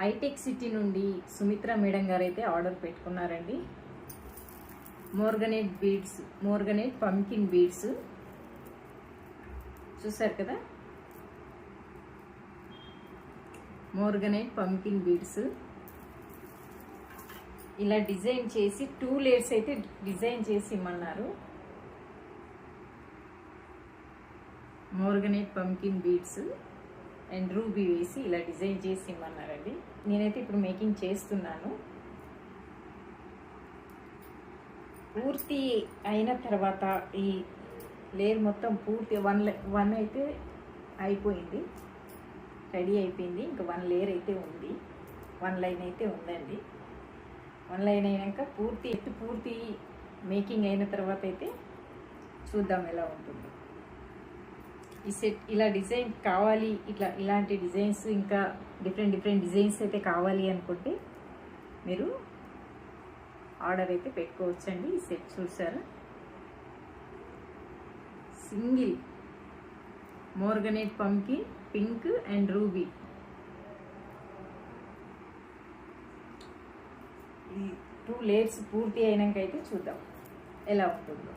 Hitech city నుండి Sumitra madam గారు అయితే ఆర్డర్ పెట్టుకున్నారండి. Morganite beads, morganite pumpkin beads చూసారు కదా, మోర్గనైట్ పంకిన్ బీడ్స్ ఇలా డిజైన్ చేసి 2 లేయర్స్ అయితే డిజైన్ చేసి ఇమ్మన్నారు. Morganite pumpkin beads and ruby వేసి ఇలా డిజైన్ చేసి ఇమ్మన్నారండి. నేనైతే ఇప్పుడు మేకింగ్ చేస్తున్నాను. పూర్తి అయిన తర్వాత ఈ లేయర్ మొత్తం పూర్తి వన్ అయితే అయిపోయింది, రెడీ అయిపోయింది. ఇంకా 1 లేయర్ అయితే ఉంది, 1 లైన్ అయితే ఉందండి. 1 లైన్ అయినాక పూర్తి మేకింగ్ అయిన తర్వాత అయితే చూద్దాం ఎలా ఉంటుందో. ఈ సెట్ ఇలా డిజైన్ కావాలి, ఇలాంటి డిజైన్స్ ఇంకా డిఫరెంట్ డిజైన్స్ అయితే కావాలి అనుకుంటే మీరు ఆర్డర్ అయితే పెట్టుకోవచ్చండి. ఈ సెట్ చూసారా, single morganite pumpkin pink and ruby. ఈ 2 లేయర్స్ పూర్తి అయినాక అయితే చూద్దాం ఎలా ఉంటుందో.